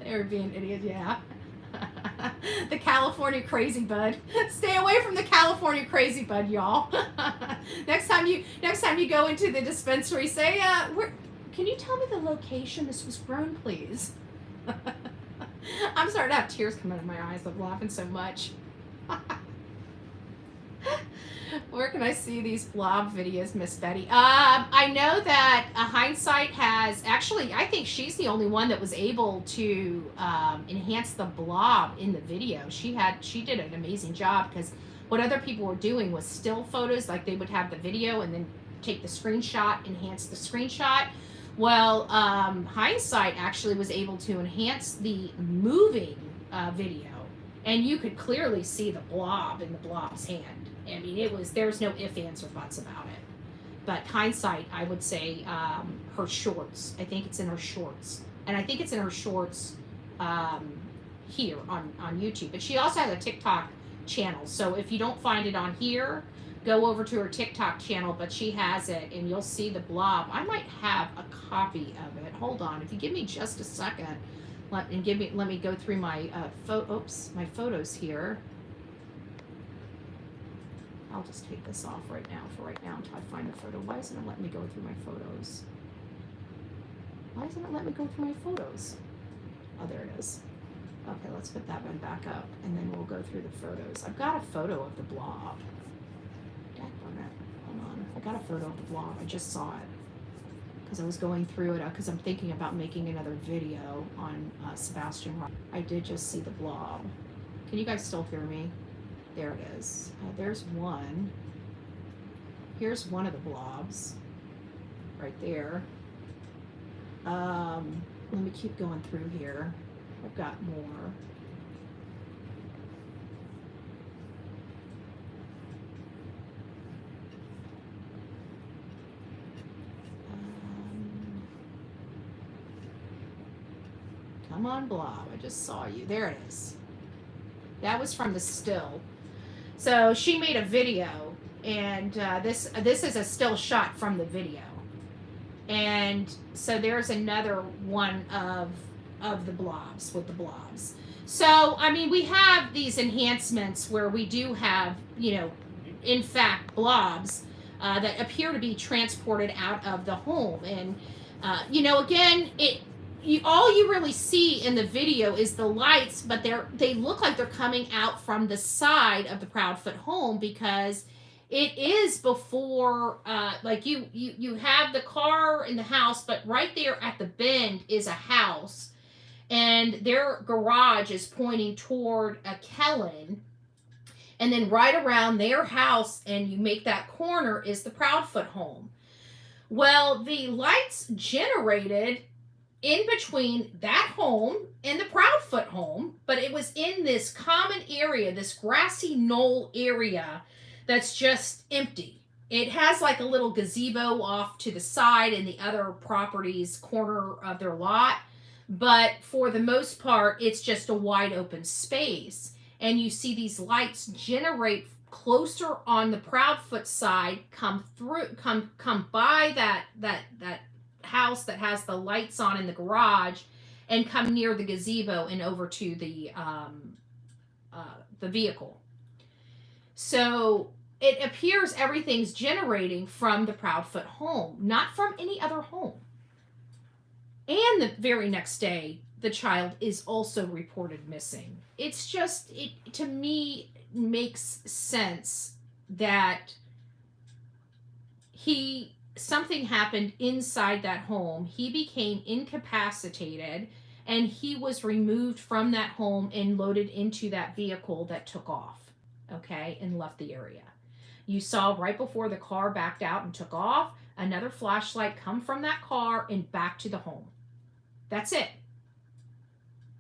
They're being idiots, yeah. The California crazy bud. Stay away from the California crazy bud, y'all. Next time you go into the dispensary, say, can you tell me the location this was grown, please? I'm starting to have tears come out of my eyes. I'm laughing so much. Where can I see these blob videos, Miss Betty? I know that Hindsight has, actually, I think she's the only one that was able to enhance the blob in the video. She did an amazing job, because what other people were doing was still photos, like they would have the video and then take the screenshot, enhance the screenshot. Well, Hindsight actually was able to enhance the moving video, and you could clearly see the blob in the blob's hand. I mean, there's no ifs, ands, or buts about it. But Hindsight, I would say, her shorts. I think it's in her shorts. And I think it's in her shorts here on YouTube. But she also has a TikTok channel. So if you don't find it on here, go over to her TikTok channel. But she has it, and you'll see the blob. I might have a copy of it. Hold on. If you give me just a second, let me go through my my photos here. I'll just take this off right now until I find a photo. Why isn't it letting me go through my photos? Why doesn't it let me go through my photos? Oh, there it is. Okay, let's put that one back up, and then we'll go through the photos. I've got a photo of the blob. Hold on. I got a photo of the blob. I just saw it because I was going through it because I'm thinking about making another video on Sebastian Rogers. I did just see the blob. Can you guys still hear me? There it is. There's one. Here's one of the blobs right there. Let me keep going through here. I've got more. Come on, blob. I just saw you. There it is. That was from the still. So she made a video, and this is a still shot from the video. And so there's another one of the blobs with the blobs. So, I mean, we have these enhancements where we do have, you know, in fact, blobs that appear to be transported out of the home. And, you know, again, all you really see in the video is the lights, but they look like they're coming out from the side of the Proudfoot home because it is before, like you have the car in the house, but right there at the bend is a house, and their garage is pointing toward a Kellen, and then right around their house, and you make that corner, is the Proudfoot home. Well, the lights generated in between that home and the Proudfoot home, but it was in this common area, this grassy knoll area that's just empty. It has like a little gazebo off to the side in the other property's corner of their lot, but for the most part, it's just a wide open space. And you see these lights generate closer on the Proudfoot side, come by that house that has the lights on in the garage, and come near the gazebo and over to the vehicle. So it appears everything's generating from the Proudfoot home, not from any other home. And the very next day, the child is also reported missing. It's just, it to me makes sense that something happened inside that home. He became incapacitated, and he was removed from that home and loaded into that vehicle that took off, okay, and left the area. You saw right before the car backed out and took off, another flashlight come from that car and back to the home. That's it.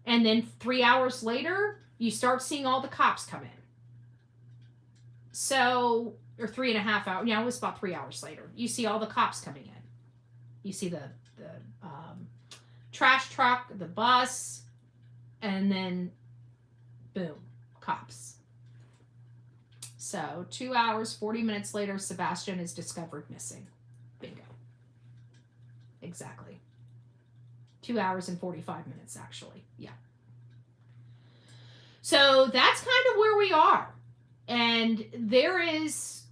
And then 3 hours later, you start seeing all the cops come in. So, or 3.5 hours, yeah, it was about 3 hours later. You see all the cops coming in. You see the trash truck, the bus, and then boom, cops. So 2 hours, 40 minutes later, Sebastian is discovered missing. Bingo. Exactly. 2 hours and 45 minutes, actually. Yeah. So that's kind of where we are. And there is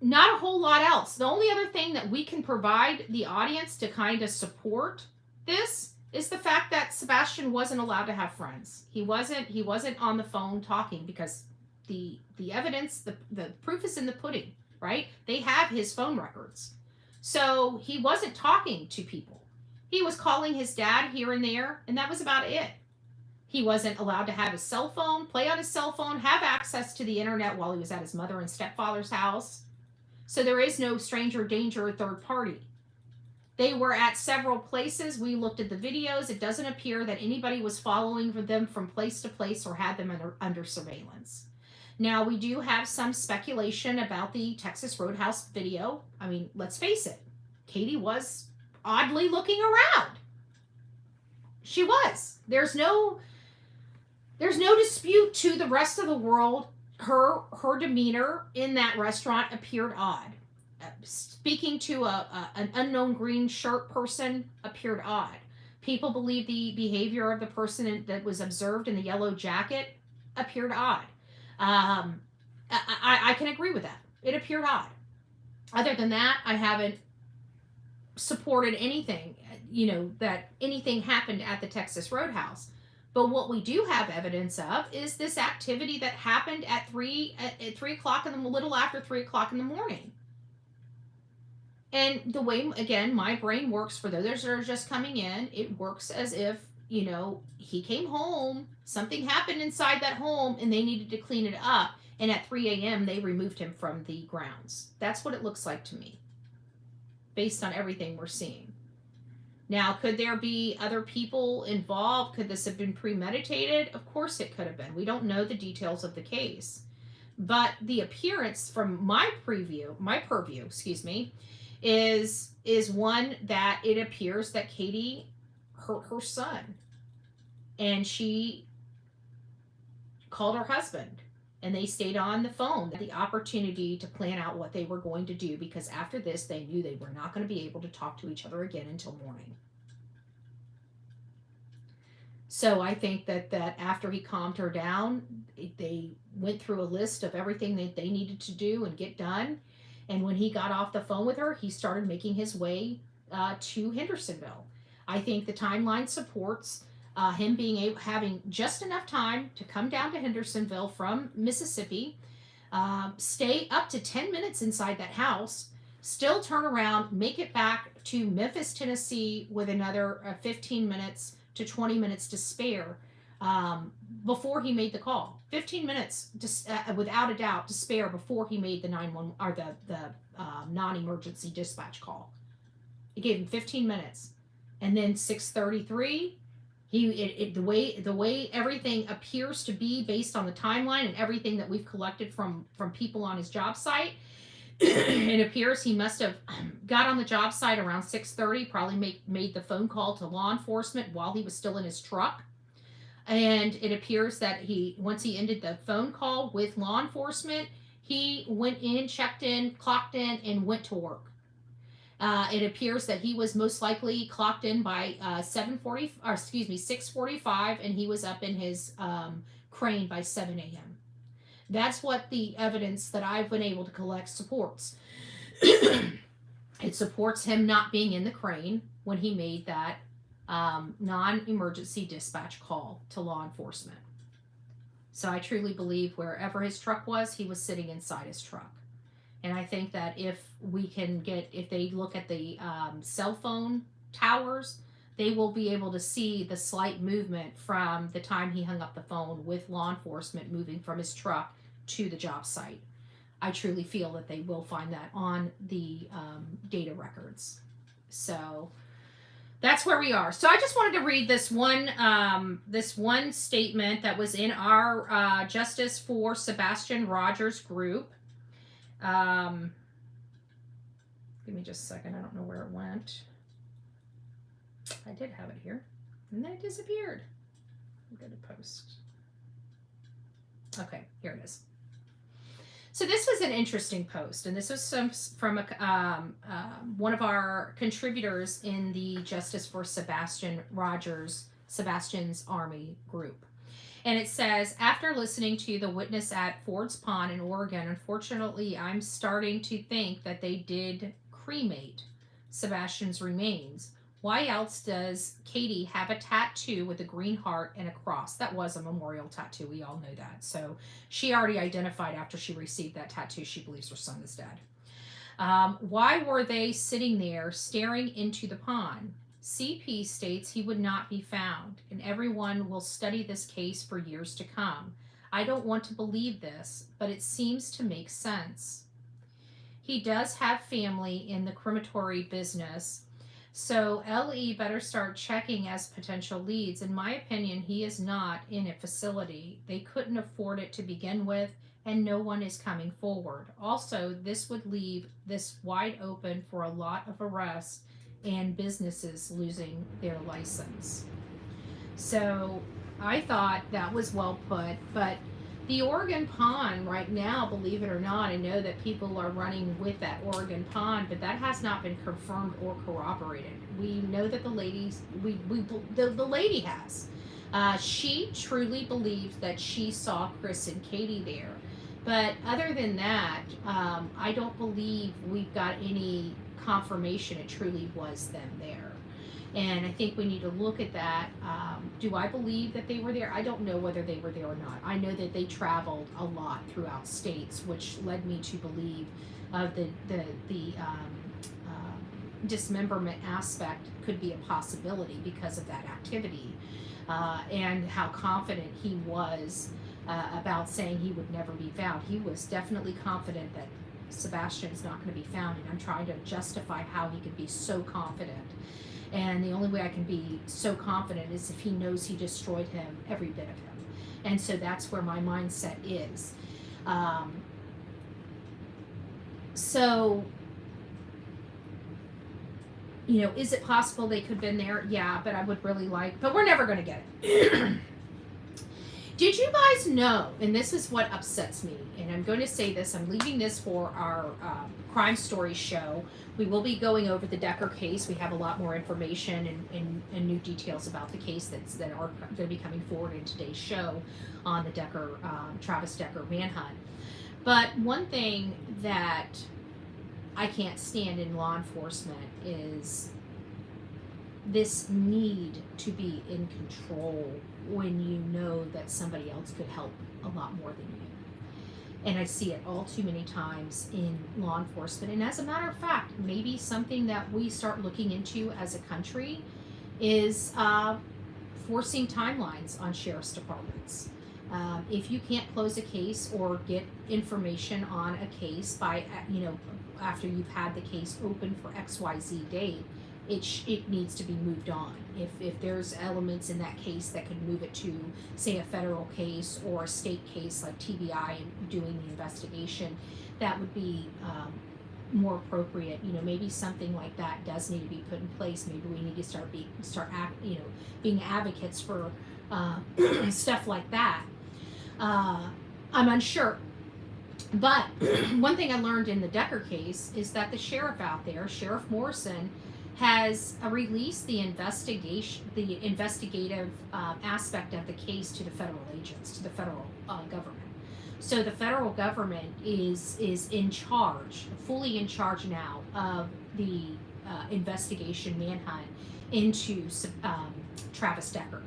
not a whole lot else. The only other thing that we can provide the audience to kind of support this is the fact that Sebastian wasn't allowed to have friends. He wasn't on the phone talking because the evidence, the proof is in the pudding, right? They have his phone records. So he wasn't talking to people. He was calling his dad here and there, and that was about it. He wasn't allowed to have his cell phone, play on his cell phone, have access to the internet while he was at his mother and stepfather's house. So there is no stranger danger or third party. They were at several places. We looked at the videos. It doesn't appear that anybody was following them from place to place or had them under surveillance. Now, we do have some speculation about the Texas Roadhouse video. I mean, let's face it. Katie was oddly looking around. She was. There's no dispute to the rest of the world. Her demeanor in that restaurant appeared odd. Speaking to an unknown green shirt person appeared odd. People believe the behavior of the person that was observed in the yellow jacket appeared odd. I can agree with that. It appeared odd. Other than that, I haven't supported anything, that anything happened at the Texas Roadhouse. But what we do have evidence of is this activity that happened at 3 o'clock in the little after 3 o'clock in the morning. And the way, again, my brain works for those that are just coming in, it works as if, he came home, something happened inside that home, and they needed to clean it up. And at 3 a.m., they removed him from the grounds. That's what it looks like to me, based on everything we're seeing. Now, could there be other people involved? Could this have been premeditated? Of course it could have been. We don't know the details of the case. But the appearance from my purview, is one that it appears that Katie hurt her son. And she called her husband. And they stayed on the phone, the opportunity to plan out what they were going to do, because after this, they knew they were not going to be able to talk to each other again until morning. So I think that after he calmed her down, they went through a list of everything that they needed to do and get done. And when he got off the phone with her, he started making his way to Hendersonville. I think the timeline supports him having just enough time to come down to Hendersonville from Mississippi, stay up to 10 minutes inside that house, still turn around, make it back to Memphis, Tennessee with another 15 minutes to 20 minutes to spare before he made the call. 15 minutes, without a doubt, to spare before he made the 911 or the non-emergency dispatch call. It gave him 15 minutes, and then 6:33. The way everything appears to be based on the timeline and everything that we've collected from people on his job site, it appears he must have got on the job site around 6:30, probably made the phone call to law enforcement while he was still in his truck. And it appears that once he ended the phone call with law enforcement, he went in, checked in, clocked in, and went to work. It appears that he was most likely clocked in by 6:45, and he was up in his crane by 7 a.m. That's what the evidence that I've been able to collect supports. It supports him not being in the crane when he made that non-emergency dispatch call to law enforcement. So I truly believe wherever his truck was, he was sitting inside his truck. And I think that if they look at the cell phone towers, they will be able to see the slight movement from the time he hung up the phone with law enforcement moving from his truck to the job site. I truly feel that they will find that on the data records. So that's where we are. So I just wanted to read this one statement that was in our Justice for Sebastian Rogers group. Give me just a second. I don't know where it went. I did have it here, and then it disappeared. I'm going to post. Okay, here it is. So this was an interesting post, and this was from one of our contributors in the Justice for Sebastian Rogers, Sebastian's Army group. And it says, after listening to the witness at Ford's Pond in Oregon, unfortunately, I'm starting to think that they did cremate Sebastian's remains. Why else does Katie have a tattoo with a green heart and a cross? That was a memorial tattoo. We all know that. So she already identified after she received that tattoo, she believes her son is dead. Why were they sitting there staring into the pond? CP states he would not be found, and everyone will study this case for years to come. I don't want to believe this, but it seems to make sense. He does have family in the crematory business, so LE better start checking as potential leads. In my opinion, he is not in a facility. They couldn't afford it to begin with, and no one is coming forward. Also, this would leave this wide open for a lot of arrests and businesses losing their license. So I thought that was well put, but the Oregon Pond right now, believe it or not, I know that people are running with that Oregon Pond, but that has not been confirmed or corroborated. We know that the lady has. She truly believes that she saw Chris and Katie there. But other than that, I don't believe we've got any confirmation it truly was them there. And I think we need to look at that. Do I believe that they were there? I don't know whether they were there or not. I know that they traveled a lot throughout states, which led me to believe of the dismemberment aspect could be a possibility because of that activity, and how confident he was about saying he would never be found. He was definitely confident that Sebastian's not going to be found, and I'm trying to justify how he could be so confident. And the only way I can be so confident is if he knows he destroyed him, every bit of him. And so that's where my mindset is. So, you know, is it possible they could have been there? Yeah, but I would really like, but we're never going to get it. Did you guys know, and this is what upsets me, and I'm going to say this, I'm leaving this for our crime story show. We will be going over the Decker case. We have a lot more information and new details about the case that are going to be coming forward in today's show on the Decker, Travis Decker manhunt. But one thing that I can't stand in law enforcement is this need to be in control when you know that somebody else could help a lot more than you. And I see it all too many times in law enforcement. And as a matter of fact, maybe something that we start looking into as a country is forcing timelines on sheriff's departments. If you can't close a case or get information on a case by, after you've had the case open for XYZ date, it needs to be moved on. If there's elements in that case that could move it to, say, a federal case or a state case like TBI and doing the investigation, that would be more appropriate. Maybe something like that does need to be put in place. Maybe we need to start being advocates for stuff like that. I'm unsure. But one thing I learned in the Decker case is that the sheriff out there, Sheriff Morrison, has released the investigative aspect of the case to the federal agents, to the federal government. So the federal government is in charge, fully in charge now of the investigation manhunt into Travis Decker.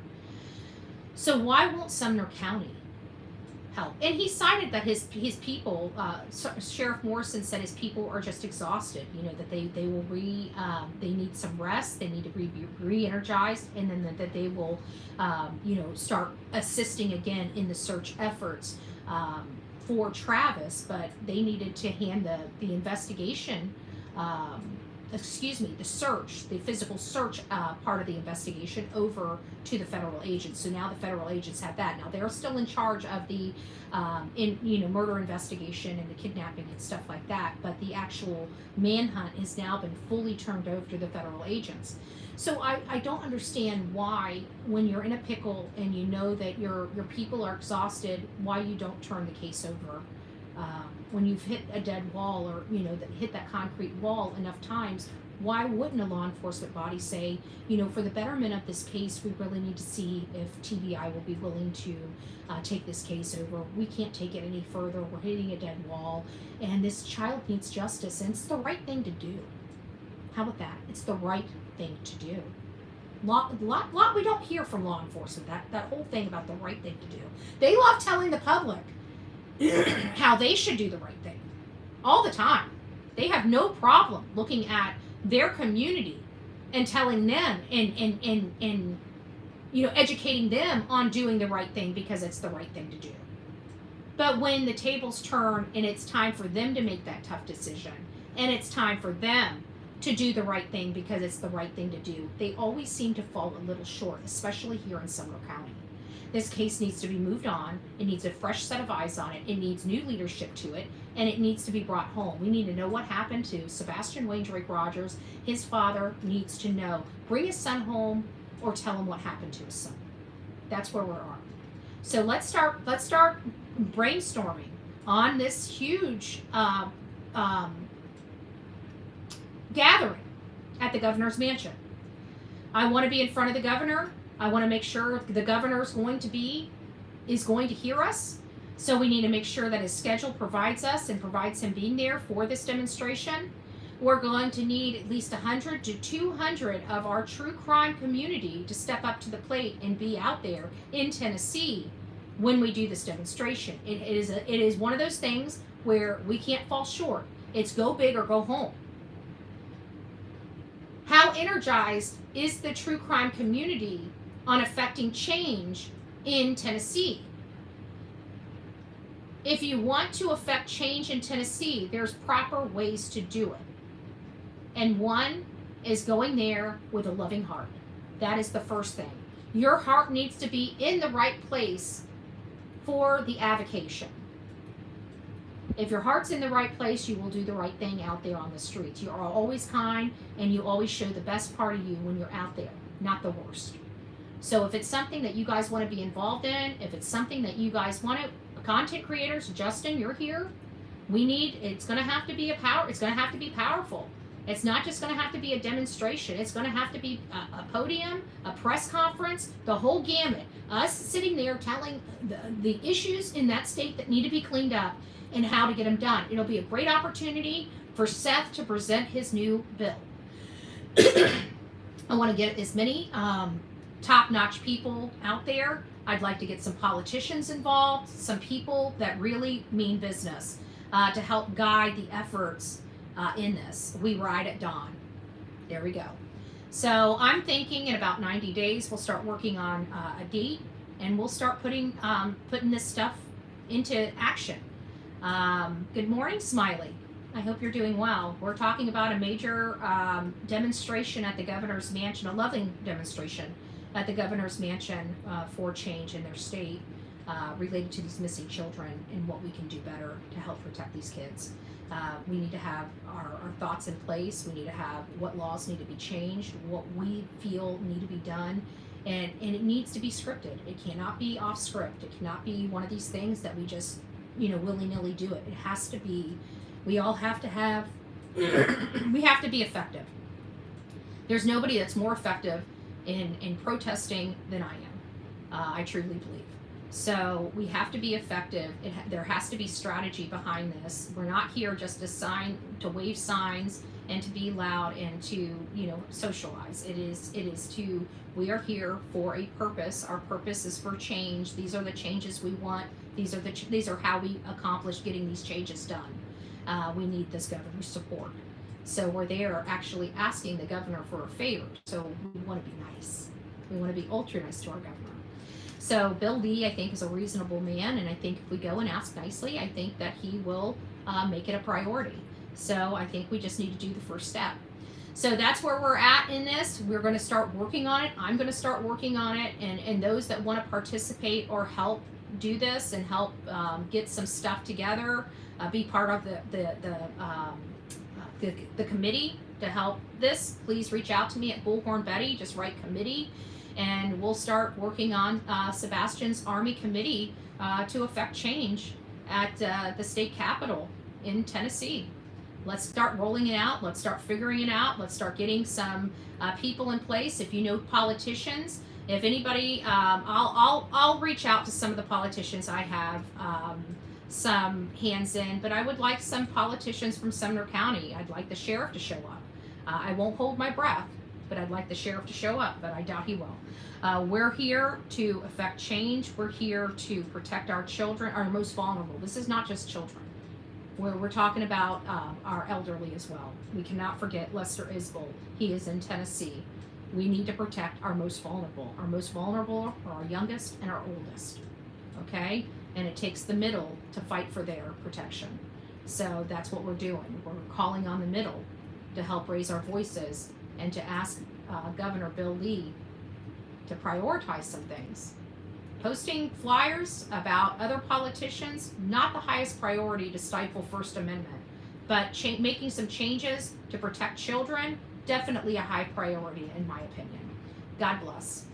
So why won't Sumner County help? And he cited that his people, Sheriff Morrison said his people are just exhausted. That they will they need some rest, they need to be re-energized, and then that they will, start assisting again in the search efforts for Travis. But they needed to hand the investigation. The physical search part of the investigation over to the federal agents. So now the federal agents have that. Now they're still in charge of the murder investigation and the kidnapping and stuff like that, but the actual manhunt has now been fully turned over to the federal agents. So I don't understand why, when you're in a pickle and you know that your people are exhausted, why you don't turn the case over. When you've hit a dead wall or hit that concrete wall enough times, why wouldn't a law enforcement body say, for the betterment of this case, we really need to see if TBI will be willing to take this case over. We can't take it any further. We're hitting a dead wall, and this child needs justice, and it's the right thing to do. How about that? It's the right thing to do. Lot we don't hear from law enforcement, that whole thing about the right thing to do. They love telling the public how they should do the right thing all the time. They have no problem looking at their community and telling them and educating them on doing the right thing because it's the right thing to do. But when the tables turn and it's time for them to make that tough decision and it's time for them to do the right thing because it's the right thing to do, they always seem to fall a little short, especially here in Sumner County. This case needs to be moved on. It needs a fresh set of eyes on it. It needs new leadership to it, and it needs to be brought home. We need to know what happened to Sebastian Wayne Drake Rogers. His father needs to know. Bring his son home or tell him what happened to his son. That's where we're at. So let's start brainstorming on this huge gathering at the governor's mansion. I want to be in front of the governor. I want to make sure the governor is going to hear us. So we need to make sure that his schedule provides us and provides him being there for this demonstration. We're going to need at least 100 to 200 of our true crime community to step up to the plate and be out there in Tennessee when we do this demonstration. It is one of those things where we can't fall short. It's go big or go home. How energized is the true crime community on affecting change in Tennessee? If you want to affect change in Tennessee, there's proper ways to do it. And one is going there with a loving heart. That is the first thing. Your heart needs to be in the right place for the avocation. If your heart's in the right place, you will do the right thing out there on the streets. You are always kind, and you always show the best part of you when you're out there, not the worst. So if it's something that you guys want to be involved in, if it's something that you guys want to, content creators, Justin, you're here. It's going to have to be it's going to have to be powerful. It's not just going to have to be a demonstration. It's going to have to be a podium, a press conference, the whole gamut. Us sitting there telling the issues in that state that need to be cleaned up and how to get them done. It'll be a great opportunity for Seth to present his new bill. I want to get as many top-notch people out there. I'd like to get some politicians involved, some people that really mean business to help guide the efforts in this. We ride at dawn. There we go. So I'm thinking in about 90 days, we'll start working on a date, and we'll start putting this stuff into action. Good morning, Smiley. I hope you're doing well. We're talking about a major demonstration at the governor's mansion, a loving demonstration at the governor's mansion for change in their state related to these missing children and what we can do better to help protect these kids. We need to have our thoughts in place. We need to have what laws need to be changed, what we feel need to be done, and it needs to be scripted. It cannot be off script. It cannot be one of these things that we just, willy-nilly do it. It has to be, we all have to have, we have to be effective. There's nobody that's more effective in protesting than I am. I truly believe. So we have to be effective. There has to be strategy behind this. We're not here just to wave signs and to be loud and to socialize. We are here for a purpose. Our purpose is for change. These are the changes we want. These are how we accomplish getting these changes done. We need this governor's support. So we're there actually asking the governor for a favor. So we want to be nice. We want to be ultra nice to our governor. So Bill Lee, I think, is a reasonable man, and I think if we go and ask nicely, I think that he will make it a priority. So I think we just need to do the first step. So that's where we're at in this. We're going to start working on it. I'm going to start working on it, and those that want to participate or help do this and help get some stuff together, be part of the committee to help this, please reach out to me at Bullhorn Betty. Just write committee, and we'll start working on Sebastian's Army committee to affect change at the state capitol in Tennessee. Let's start rolling it out. Let's start figuring it out. Let's start getting some people in place. If you know politicians, if anybody, I'll reach out to some of the politicians I have some hands in, but I would like some politicians from Sumner County. I'd like the sheriff to show up. I won't hold my breath, but I'd like the sheriff to show up, but I doubt he will. We're here to affect change. We're here to protect our children, our most vulnerable. This is not just children. We're talking about our elderly as well. We cannot forget Lester Isbell. He is in Tennessee. We need to protect our most vulnerable. Our most vulnerable are our youngest and our oldest. Okay? And it takes the middle to fight for their protection. So that's what we're doing. We're calling on the middle to help raise our voices and to ask Governor Bill Lee to prioritize some things. Posting flyers about other politicians, not the highest priority to stifle First Amendment, but making some changes to protect children, definitely a high priority in my opinion. God bless.